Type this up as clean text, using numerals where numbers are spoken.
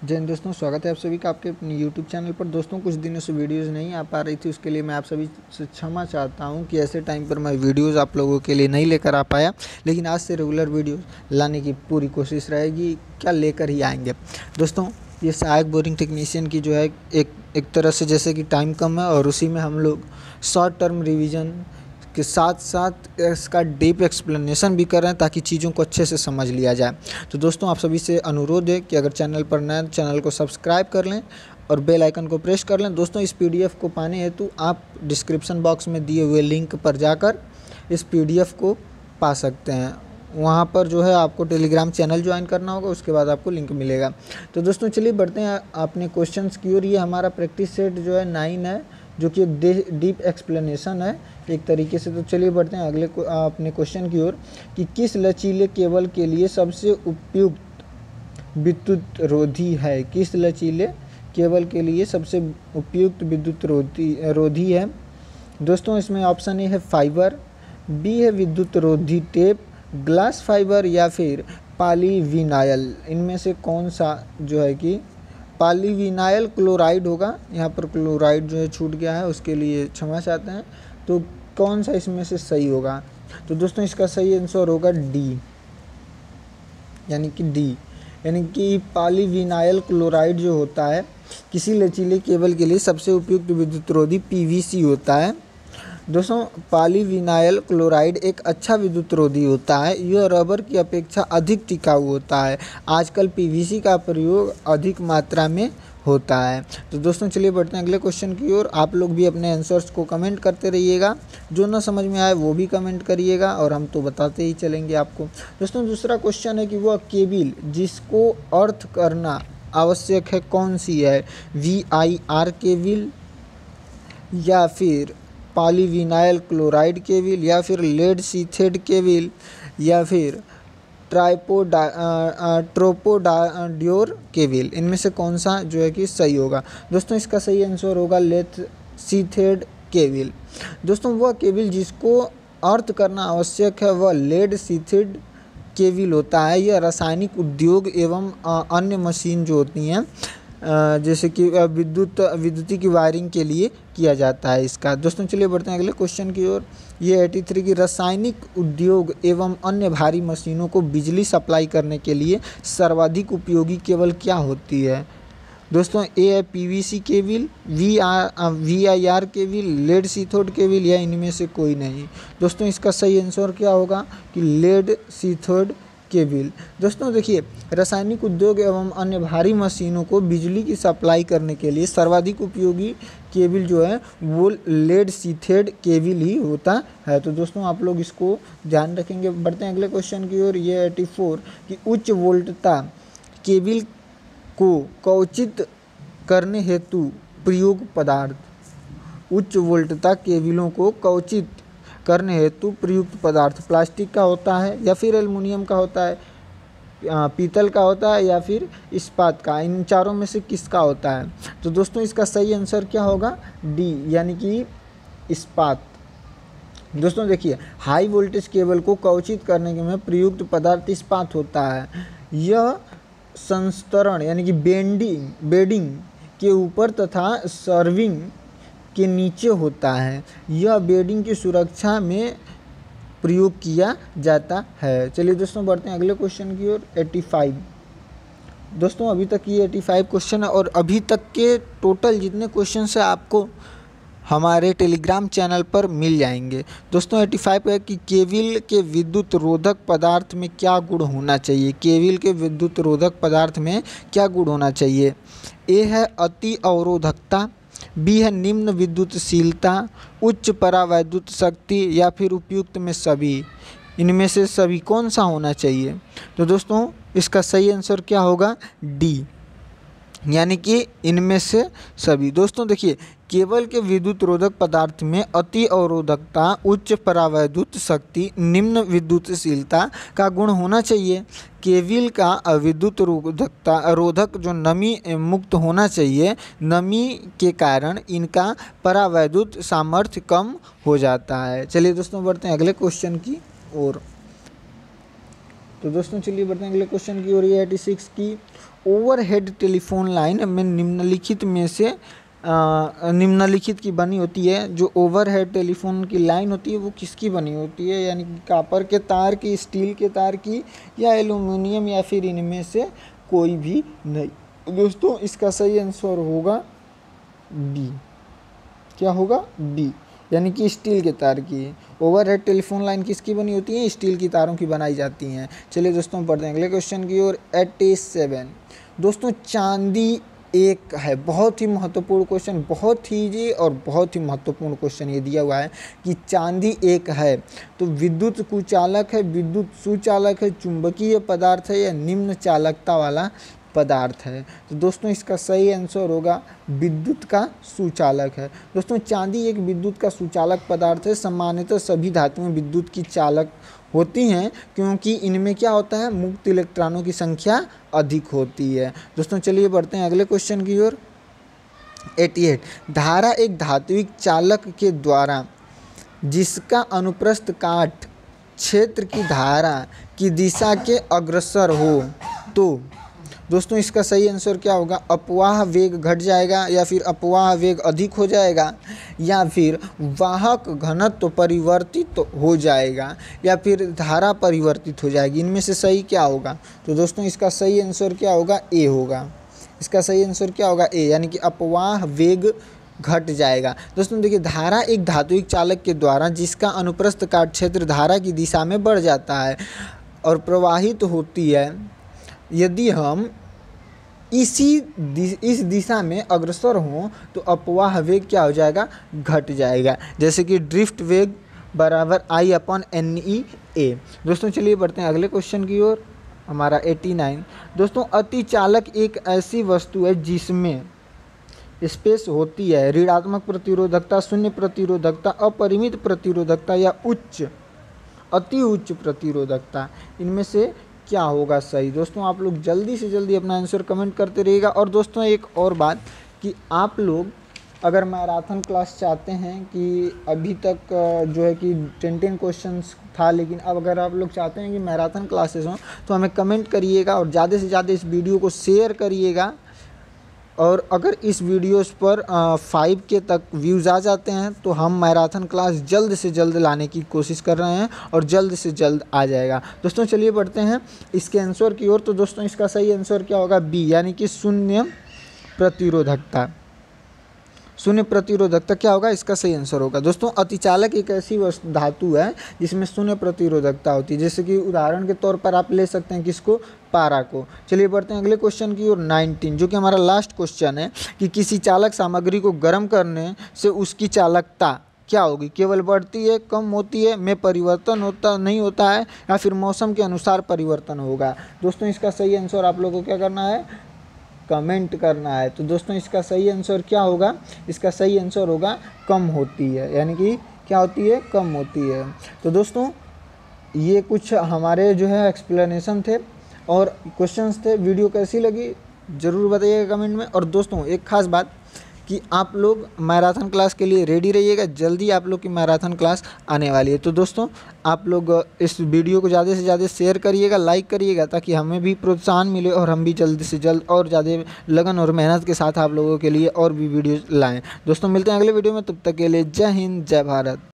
जय हिंद दोस्तों, स्वागत है आप सभी का आपके अपने यूट्यूब चैनल पर। दोस्तों कुछ दिनों से वीडियोस नहीं आ पा रही थी, उसके लिए मैं आप सभी से क्षमा चाहता हूं कि ऐसे टाइम पर मैं वीडियोस आप लोगों के लिए नहीं लेकर आ पाया, लेकिन आज से रेगुलर वीडियोस लाने की पूरी कोशिश रहेगी। क्या लेकर ही आएंगे दोस्तों। ये सहायक बोरिंग टेक्नीशियन की जो है एक तरह से जैसे कि टाइम कम है और उसी में हम लोग शॉर्ट टर्म रिविज़न के साथ साथ इसका डीप एक्सप्लेनेशन भी कर रहे हैं ताकि चीज़ों को अच्छे से समझ लिया जाए। तो दोस्तों आप सभी से अनुरोध है कि अगर चैनल पर नए चैनल को सब्सक्राइब कर लें और बेल आइकन को प्रेस कर लें। दोस्तों इस पीडीएफ को पाने हेतु आप डिस्क्रिप्शन बॉक्स में दिए हुए लिंक पर जाकर इस पीडीएफ को पा सकते हैं। वहाँ पर जो है आपको टेलीग्राम चैनल ज्वाइन करना होगा, उसके बाद आपको लिंक मिलेगा। तो दोस्तों चलिए बढ़ते हैं अपने क्वेश्चंस की ओर। ये हमारा प्रैक्टिस सेट जो है 9 है, जो कि एक डीप एक्सप्लेनेशन है एक तरीके से। तो चलिए बढ़ते हैं अगले अपने क्वेश्चन की ओर कि किस लचीले केबल के लिए सबसे उपयुक्त विद्युत रोधी है। किस लचीले केबल के लिए सबसे उपयुक्त विद्युत रोधी है। दोस्तों इसमें ऑप्शन ए है फाइबर, बी है विद्युत रोधी टेप, ग्लास फाइबर या फिर पॉलीविनाइल। इनमें से कौन सा जो है कि पॉलीविनाइल क्लोराइड होगा। यहाँ पर क्लोराइड जो है छूट गया है, उसके लिए क्षमा चाहते हैं। तो कौन सा इसमें से सही होगा। तो दोस्तों इसका सही आंसर होगा डी, यानी कि पॉलीविनाइल क्लोराइड जो होता है किसी लचीले केबल के लिए सबसे उपयुक्त विद्युतरोधी पीवीसी होता है। दोस्तों पॉलीविनाइल क्लोराइड एक अच्छा विद्युतरोधी होता है। यह रबर की अपेक्षा अधिक टिकाऊ होता है। आजकल पीवीसी का प्रयोग अधिक मात्रा में होता है। तो दोस्तों चलिए बढ़ते हैं अगले क्वेश्चन की ओर। आप लोग भी अपने आंसर्स को कमेंट करते रहिएगा, जो ना समझ में आए वो भी कमेंट करिएगा और हम तो बताते ही चलेंगे आपको। दोस्तों दूसरा क्वेश्चन है कि वह केबल जिसको अर्थ करना आवश्यक है कौन सी है। VIR केबल या फिर पॉलीविनाइल क्लोराइड केबल या फिर लेड सीथेड केबल या फिर ट्रोपोडायोर केबल। इनमें से कौन सा जो है कि सही होगा। दोस्तों इसका सही आंसर होगा लेड सीथेड केबल। दोस्तों वह केबल जिसको अर्थ करना आवश्यक है वह लेड सीथेड केबल होता है। यह रासायनिक उद्योग एवं अन्य मशीन जो होती हैं जैसे कि विद्युती की वायरिंग के लिए किया जाता है इसका। दोस्तों चलिए बढ़ते हैं अगले क्वेश्चन की ओर। ये 83 की रासायनिक उद्योग एवं अन्य भारी मशीनों को बिजली सप्लाई करने के लिए सर्वाधिक उपयोगी केबल क्या होती है। दोस्तों ए है PVC cable, VIR cable, lead sheathed cable या इनमें से कोई नहीं। दोस्तों इसका सही आंसर क्या होगा कि लेड सीथेड केबल। दोस्तों देखिए रासायनिक उद्योग एवं अन्य भारी मशीनों को बिजली की सप्लाई करने के लिए सर्वाधिक उपयोगी केबल जो है वो लेड सीथेड केबल ही होता है। तो दोस्तों आप लोग इसको ध्यान रखेंगे। बढ़ते हैं अगले क्वेश्चन की ओर। ये 84 कि उच्च वोल्टता केबल को कवचित करने हेतु प्रयुक्त पदार्थ। उच्च वोल्टता केबलों को कवचित करने हेतु प्रयुक्त पदार्थ प्लास्टिक का होता है या फिर एल्युमिनियम का होता है, पीतल का होता है या फिर इस्पात का। इन चारों में से किसका होता है। तो दोस्तों इसका सही आंसर क्या होगा डी, यानी कि इस्पात। दोस्तों देखिए हाई वोल्टेज केबल को कवचित करने में प्रयुक्त पदार्थ इस्पात होता है। यह संस्तरण यानी कि बेडिंग के ऊपर तथा सर्विंग के नीचे होता है। यह बेडिंग की सुरक्षा में प्रयोग किया जाता है। चलिए दोस्तों बढ़ते हैं अगले क्वेश्चन की ओर। 85 दोस्तों अभी तक ये 85 क्वेश्चन है और अभी तक के टोटल जितने क्वेश्चन है आपको हमारे टेलीग्राम चैनल पर मिल जाएंगे। दोस्तों 85 है कि केबल के विद्युत रोधक पदार्थ में क्या गुण होना चाहिए। केबल के विद्युत रोधक पदार्थ में क्या गुण होना चाहिए। ए है अति अवरोधकता, बी है निम्न विद्युतशीलता, उच्च परावैद्युत शक्ति या फिर उपयुक्त में सभी। इनमें से सभी कौन सा होना चाहिए। तो दोस्तों इसका सही आंसर क्या होगा डी, यानी कि इनमें से सभी। दोस्तों देखिए केबल के विद्युत रोधक पदार्थ में अति अवरोधकता, उच्च परावैद्युत शक्ति, निम्न विद्युतशीलता का गुण होना चाहिए। केबल का विद्युत रोधक जो नमी मुक्त होना चाहिए। नमी के कारण इनका परावैद्युत सामर्थ्य कम हो जाता है। चलिए दोस्तों बढ़ते हैं अगले क्वेश्चन की ओर। तो दोस्तों चलिए बढ़ते हैं अगले क्वेश्चन की ओर। 86 की ओवरहेड टेलीफोन लाइन में निम्नलिखित की बनी होती है। जो ओवरहेड टेलीफोन की लाइन होती है वो किसकी बनी होती है, यानी कि कॉपर के तार की, स्टील के तार की, या एल्युमिनियम, या फिर इनमें से कोई भी नहीं। दोस्तों इसका सही आंसर होगा बी। क्या होगा? बी, यानी कि स्टील के तार की। ओवरहेड टेलीफोन लाइन किसकी बनी होती है? स्टील की तारों की बनाई जाती हैं। चलिए दोस्तों पढ़ते हैं अगले क्वेश्चन की ओर। 87 दोस्तों, चांदी एक है। बहुत ही महत्वपूर्ण क्वेश्चन, बहुत ही इजी और बहुत ही महत्वपूर्ण क्वेश्चन ये दिया हुआ है कि चांदी एक है तो विद्युत कुचालक है, विद्युत सुचालक है, चुंबकीय पदार्थ है, या निम्न चालकता वाला पदार्थ है। तो दोस्तों इसका सही आंसर होगा विद्युत का सुचालक है। दोस्तों चांदी एक विद्युत का सुचालक पदार्थ है। सामान्यतः सभी धातुएं विद्युत की चालक होती हैं क्योंकि इनमें क्या होता है, मुक्त इलेक्ट्रॉनों की संख्या अधिक होती है। दोस्तों चलिए बढ़ते हैं अगले क्वेश्चन की ओर। 88 धारा एक धात्विक चालक के द्वारा जिसका अनुप्रस्थ काट क्षेत्र की धारा की दिशा के अग्रसर हो तो दोस्तों इसका सही आंसर क्या होगा? अपवाह वेग घट जाएगा, या फिर अपवाह वेग अधिक हो जाएगा, या फिर वाहक घनत्व परिवर्तित हो जाएगा, या फिर धारा परिवर्तित हो जाएगी। इनमें से सही क्या होगा? तो दोस्तों इसका सही आंसर क्या होगा? ए होगा। इसका सही आंसर क्या होगा? ए, यानी कि अपवाह वेग घट जाएगा। दोस्तों देखिए, धारा एक धात्विक चालक के द्वारा जिसका अनुप्रस्थ काट क्षेत्र धारा की दिशा में बढ़ जाता है और प्रवाहित होती है, यदि हम इस दिशा में अग्रसर हों तो अपवाह वेग क्या हो जाएगा? घट जाएगा। जैसे कि ड्रिफ्ट वेग बराबर I/NE_A। दोस्तों चलिए बढ़ते हैं अगले क्वेश्चन की ओर, हमारा 89। दोस्तों अतिचालक एक ऐसी वस्तु है जिसमें स्पेस होती है ऋणात्मक प्रतिरोधकता, शून्य प्रतिरोधकता, अपरिमित प्रतिरोधकता, या अति उच्च प्रतिरोधकता। इनमें से क्या होगा सही? दोस्तों आप लोग जल्दी से जल्दी अपना आंसर कमेंट करते रहिएगा। और दोस्तों एक और बात कि आप लोग अगर मैराथन क्लास चाहते हैं कि अभी तक जो है कि 10 क्वेश्चंस था, लेकिन अब अगर आप लोग चाहते हैं कि मैराथन क्लासेस हों तो हमें कमेंट करिएगा और ज़्यादा से ज़्यादा इस वीडियो को शेयर करिएगा। और अगर इस वीडियोस पर 5K तक व्यूज़ आ जाते हैं तो हम मैराथन क्लास जल्द से जल्द लाने की कोशिश कर रहे हैं और जल्द से जल्द आ जाएगा। दोस्तों चलिए बढ़ते हैं इसके आंसर की ओर। तो दोस्तों इसका सही आंसर क्या होगा? बी, यानी कि शून्य प्रतिरोधकता। शून्य प्रतिरोधकता क्या होगा? इसका सही आंसर होगा। दोस्तों अतिचालक एक ऐसी धातु है जिसमें शून्य प्रतिरोधकता होती है। जैसे कि उदाहरण के तौर पर आप ले सकते हैं किसको? पारा को। चलिए बढ़ते हैं अगले क्वेश्चन की ओर 19, जो कि हमारा लास्ट क्वेश्चन है कि किसी चालक सामग्री को गर्म करने से उसकी चालकता क्या होगी? केवल बढ़ती है, कम होती है, में परिवर्तन होता नहीं होता है, या फिर मौसम के अनुसार परिवर्तन होगा? दोस्तों इसका सही आंसर आप लोगों को क्या करना है? कमेंट करना है। तो दोस्तों इसका सही आंसर क्या होगा? इसका सही आंसर होगा कम होती है, यानी कि क्या होती है? कम होती है। तो दोस्तों ये कुछ हमारे जो है एक्सप्लेनेशन थे और क्वेश्चंस थे। वीडियो कैसी लगी ज़रूर बताइएगा कमेंट में। और दोस्तों एक खास बात कि आप लोग मैराथन क्लास के लिए रेडी रहिएगा, जल्दी आप लोग की मैराथन क्लास आने वाली है। तो दोस्तों आप लोग इस वीडियो को ज़्यादा से ज़्यादा शेयर करिएगा, लाइक करिएगा, ताकि हमें भी प्रोत्साहन मिले और हम भी जल्द से जल्द और ज़्यादा लगन और मेहनत के साथ आप लोगों के लिए और भी वीडियो लाएँ। दोस्तों मिलते हैं अगले वीडियो में, तब तक के लिए जय हिंद, जय भारत।